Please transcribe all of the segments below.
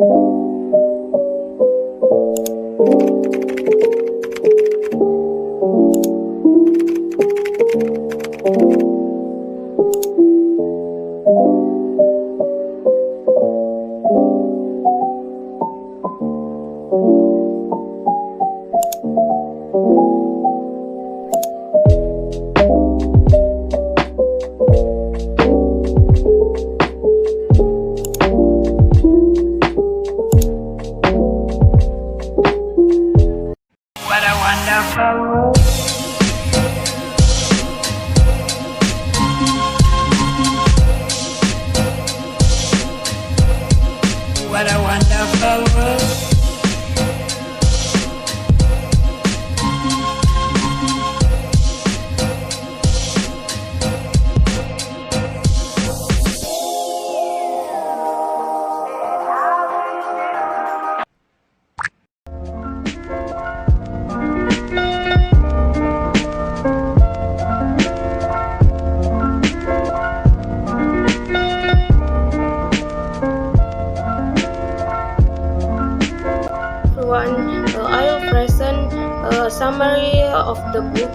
What a wonderful world. What a wonderful world. I'll present a summary of the book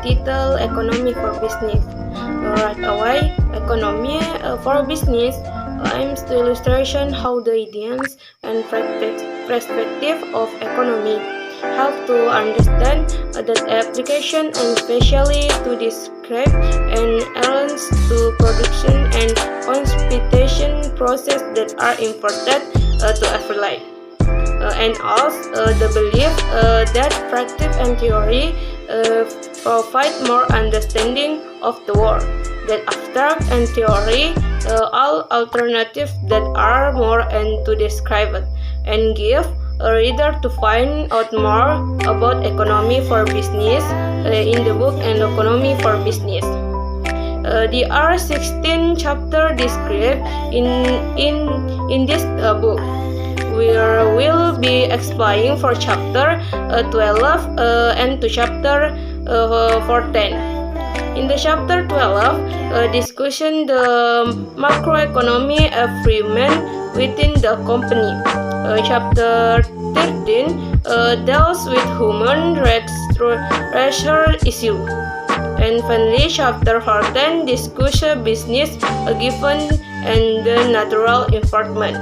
titled Economy for Business. Right away, Economy for Business aims to illustration how the ideas and perspective of economy help to understand the application and especially to describe and arrange to production and competition process that are important to every life. And also the belief that practice and theory provide more understanding of the world, that abstract and theory all alternatives that are more and to describe it, and give a reader to find out more about economy for business in the book and economy for business. There are 16 chapters described in this book. We will be explaining for chapter 12 and to chapter 14. In the chapter 12, discussion the macroeconomy environment within the company. Chapter 13 deals with human resource issue. And finally, chapter 14 discusses business given and the natural environment.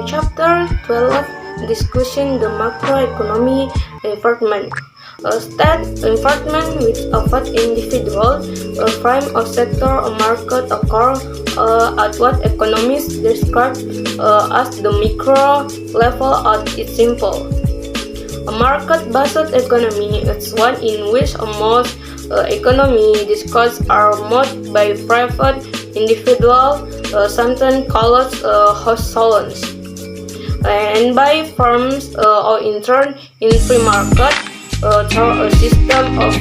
Chapter 12 discussion the macroeconomy environment. State environment which affect individual, frame of sector, a market occur at what economists describe as the micro level at its simple. A market-based economy is one in which most economy discussed are made by private individual, sometimes called households, and by firms or in turn in free market through a system of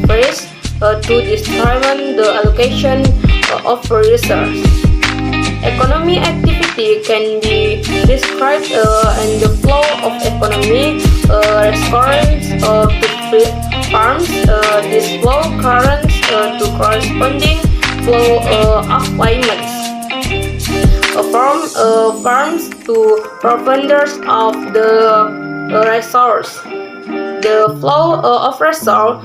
risk to determine the allocation of resources. Economy activity can be described in the flow of economy corresponds to farms. This flow corresponds to corresponding flow of payments from farms to providers of the resource. The flow of resource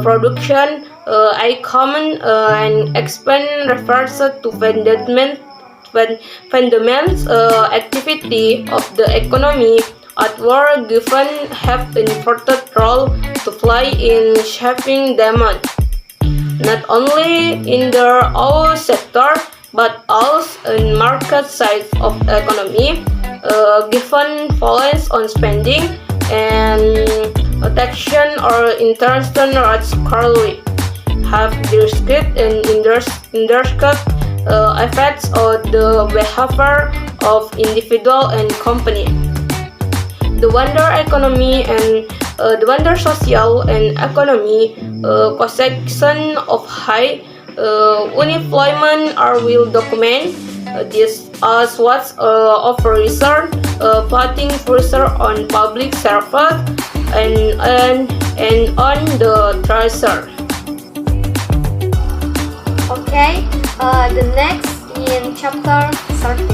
production, a common and expand refers to fundamental activity of the economy at work given have an important role to play in shaping demand, not only in their own sector but also in market side of the economy, given focus on spending and taxation or international rights currently have described and indicated effects on the behavior of individual and company. The wonder economy and the wonder social and economy consequence of high unemployment are will document this as what's of research putting pressure on public service and on the treasury. Okay, The next in chapter 13.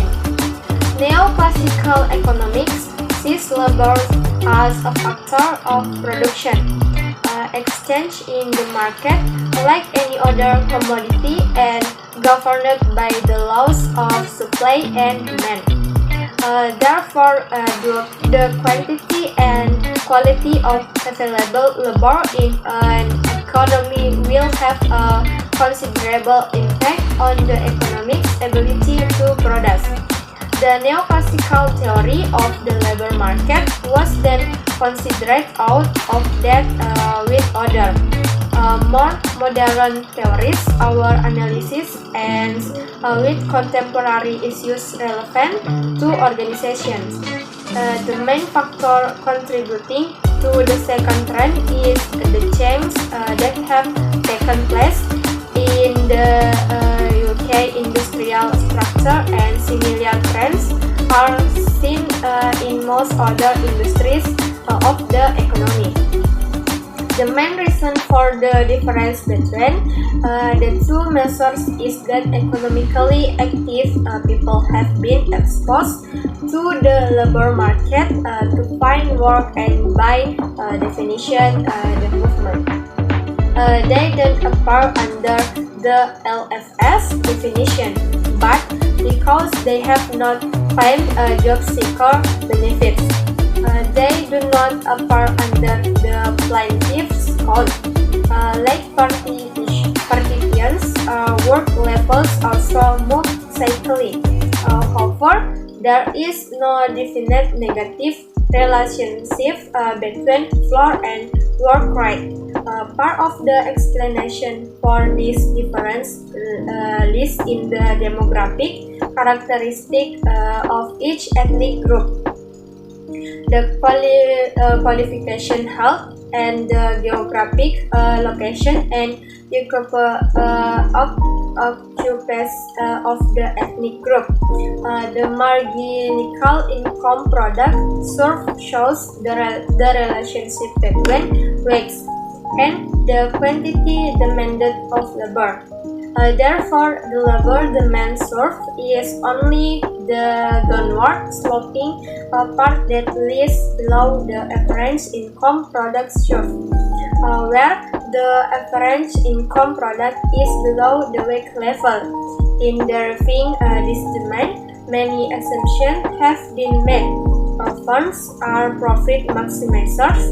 Neoclassical economics sees labor as a factor of production, exchange in the market like any other commodity and governed by the laws of supply and demand. Therefore, the quantity and quality of available labor in an economy will have a considerable impact on the economic's ability to produce. The neoclassical theory of the labor market was then considered out of that with other more modern theories. Our analysis ends with contemporary issues relevant to organizations. The main factor contributing to the second trend is the changes that have taken place in the UK industrial structure, and similar trends are seen in most other industries of the economy. The main reason for the difference between the two measures is that economically active people have been exposed to the labor market to find work, and by definition, the movement. They don't appear under the LFS definition, but because they have not claimed job seeker benefits, they do not appear under the plaintiff's code. Like participants, work levels also move cyclically. However, there is no definite negative relationship between floor and work rate. Part of the explanation for this difference lies in the demographic characteristic of each ethnic group, the qualification health, and the geographic location and occupation of the ethnic group. The marginal income product survey shows the relationship between wages and the quantity demanded of labor. Therefore, the labor demand survey is only the downward sloping part that lies below the average income product survey, where the average income product is below the wage level. In deriving this demand, many assumptions have been made. Firms are profit maximizers.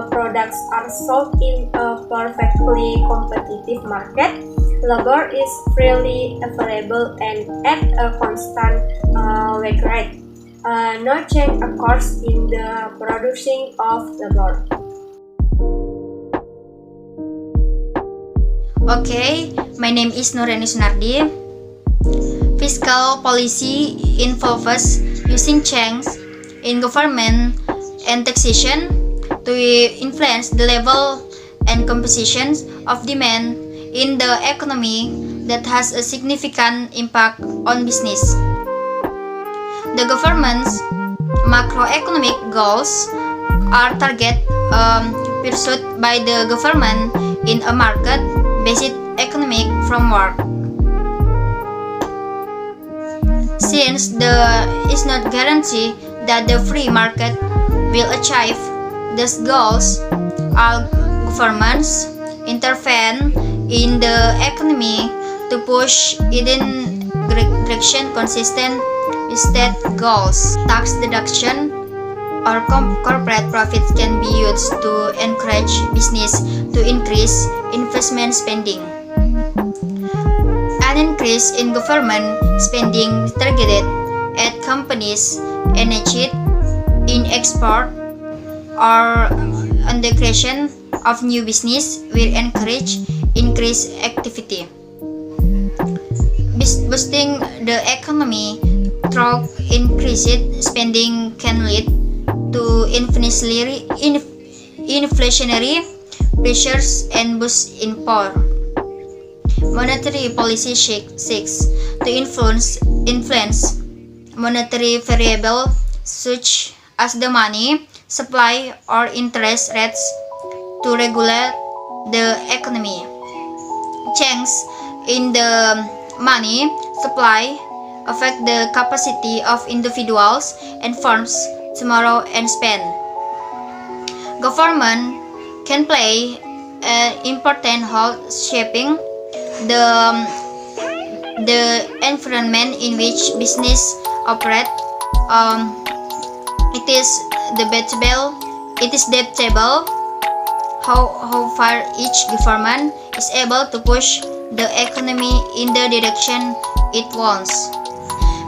Products are sold in a perfectly competitive market. Labor is freely available and at a constant wage rate. No change occurs in the producing of labor. Okay, my name is Nureni Sunardi. Fiscal policy involves using change in government and taxation to influence the level and composition of demand in the economy that has a significant impact on business. The government's macroeconomic goals are targets pursued by the government in a market-based economic framework. Since there is not guarantee that the free market will achieve these goals, all governments intervene in the economy to push it in direction consistent with state goals. Tax deduction or corporate profits can be used to encourage business to increase investment spending. An increase in government spending targeted at companies engaged in export or on the creation of new business will encourage increased activity. Boosting the economy through increased spending can lead to inflationary pressures and boost import. Monetary policy seeks to influence monetary variables such as the money supply or interest rates to regulate the economy. Change in the money supply affect the capacity of individuals and firms to borrow and spend. Government can play an important role shaping the environment in which business operate. It is debatable how far each government is able to push the economy in the direction it wants.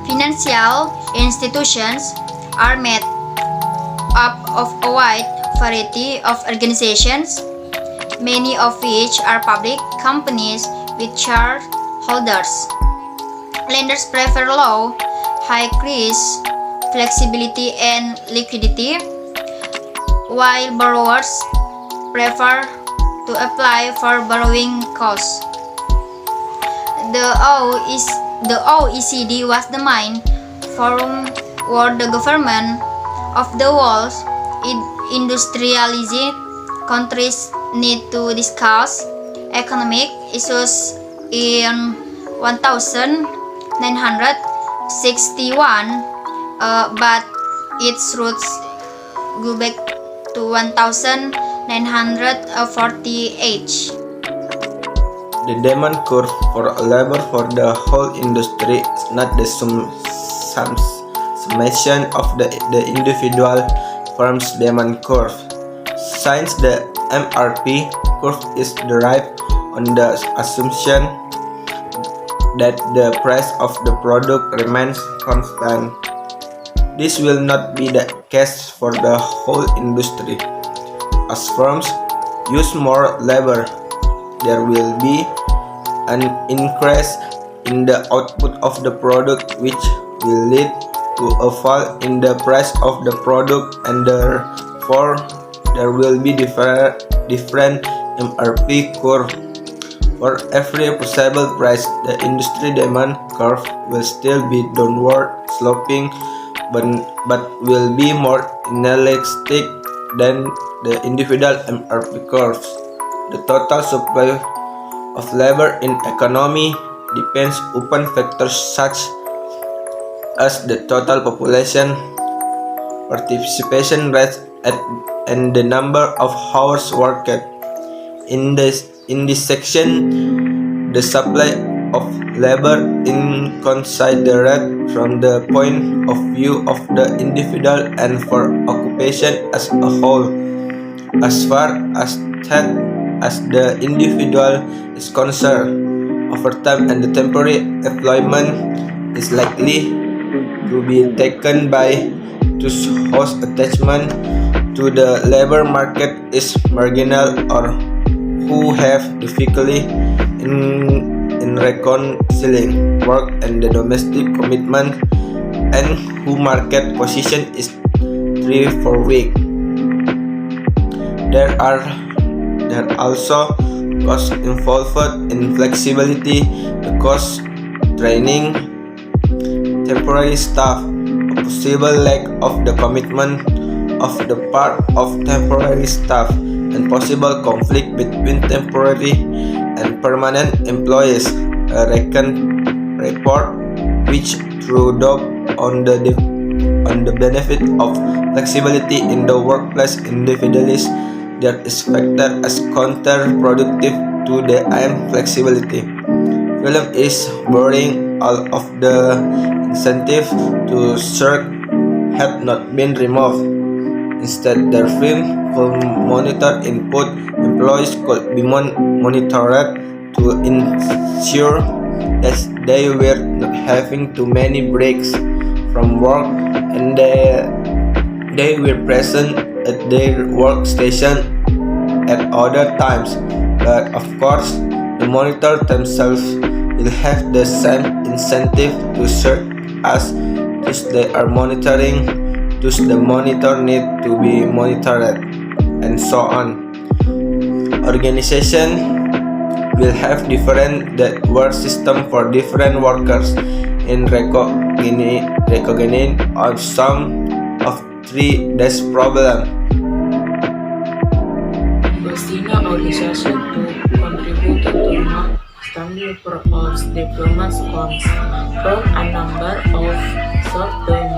Financial institutions are made up of a wide variety of organizations, many of which are public companies with shareholders. Lenders prefer low, high risk, flexibility and liquidity, while borrowers prefer to apply for borrowing costs. The OECD was the main forum where the government of the world's industrialized countries need to discuss economic issues in 1961, but its roots go back to 1948. The demand curve for labor for the whole industry is not the summation of the individual firm's demand curve, since the MRP curve is derived on the assumption that the price of the product remains constant. This will not be the case for the whole industry. As firms use more labor, there will be an increase in the output of the product, which will lead to a fall in the price of the product, and therefore there will be different MRP curve. For every possible price, the industry demand curve will still be downward sloping, but will be more inelastic than the individual MRP curves. The total supply of labor in economy depends upon factors such as the total population, participation rate, and the number of hours worked. In this section, the supply of labor is considered from the point of view of the individual and for occupation as a whole. As far as the individual is concerned, overtime and the temporary employment is likely to be taken by those whose attachment to the labor market is marginal or who have difficulty in reconciling work and the domestic commitment, and whose market position is 3-4 weak. There are also costs involved in flexibility, the cost, training, temporary staff, a possible lack of the commitment of the part of temporary staff, and possible conflict between temporary and permanent employees. A recent report which drew down on the benefit of flexibility in the workplace individuals that is factored as counterproductive to the aim flexibility. Film is boring. All of the incentive to shirk had not been removed. Instead, their film could monitor input. Employees could be monitored to ensure that they were not having too many breaks from work, and they were present at their workstation at other times. But of course, the monitor themselves will have the same incentive to shirk as those they are monitoring, thus the monitor need to be monitored, and so on. Organization will have different work system for different workers in recognizing on some of three this problem. Destina organization to contribute to assembly of diplomats comes from a number of short-term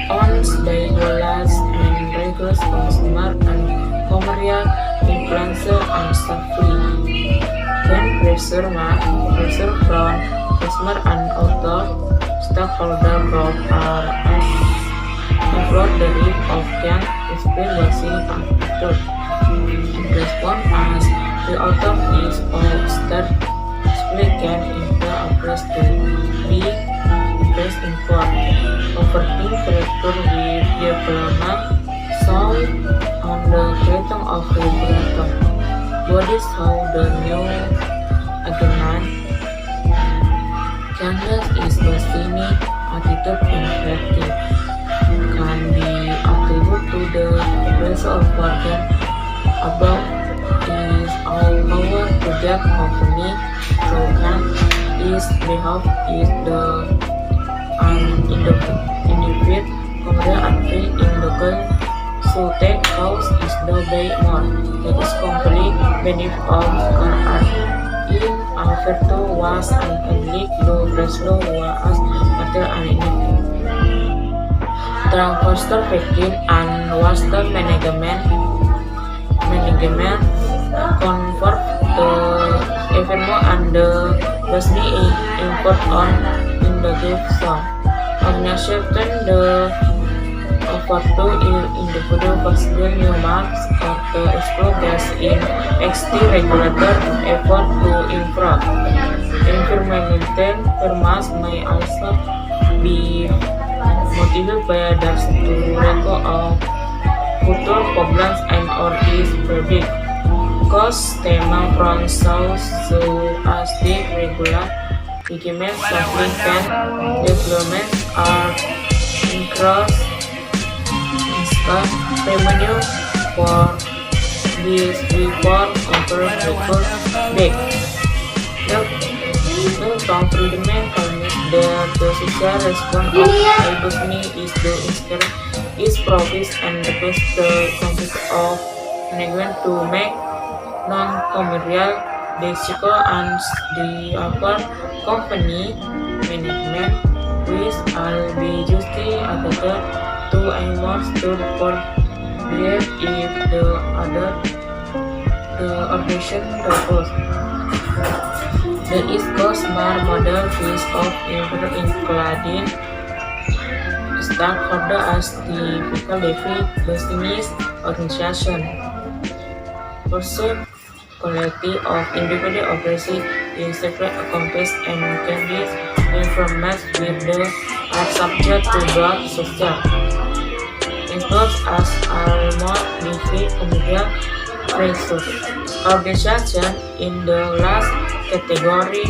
on Daigola's and Rego's consumer and commercial influence and safely can pressure from customer and other stakeholder group are afford the risk of can experiencing attitude. In response as the author is of start can interest to be placed in court. Comforting character with development sound on the creator of regulator. Bodies how the new agreement canvas is destiny attitude inflective can be attributed to the place of bargain above is our power to get company so can is behalf is the individual commercial and free in the girl so take house is the bay more that is complete benefit of car art in Alberto was an public law Breslau was material and anything Transfer Pekin and Western Management convert the Evermo and the Bosnia import on in the gift song. Organization the Porto individual possible new marks or the explore gas in XT regulator effort to improve. Environmental permas may also be motivated by others to record of future problems and or is predict. Cause stemming from south so as the regular document supplement developments are increased revenue for this report compared record back. The compliment commits that the social response of Bosnia is the inspiration is profits and request the conflict of management to make non-commercial decisions and the upper company management which will be justly attached to animals to report if the operation purpose. The East Coast Mar model is of including stakeholder as the David business organization. Pursuit quality of individual operation is separate accomplished and can be information with the are subject to broad social. Includes as are more different commercial pressures. Organization in the last category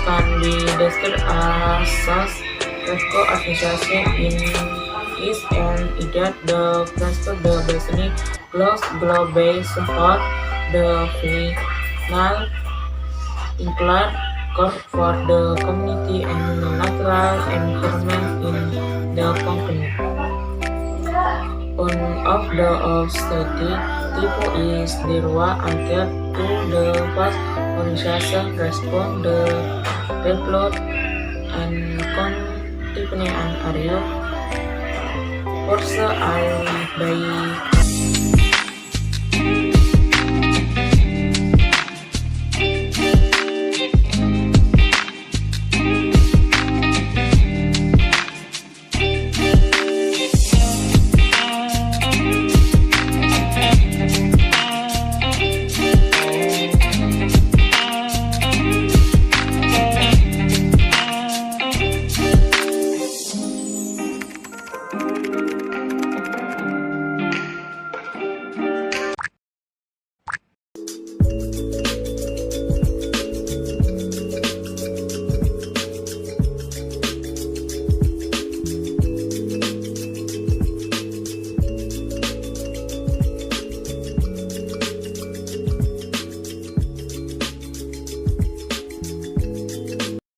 can be described as Resco organization in is and either the Resco the business global support the final include core for the community and natural environment in the company. One of the obstacles type is derwa until to the first organization respond the upload and continue an area. Force are by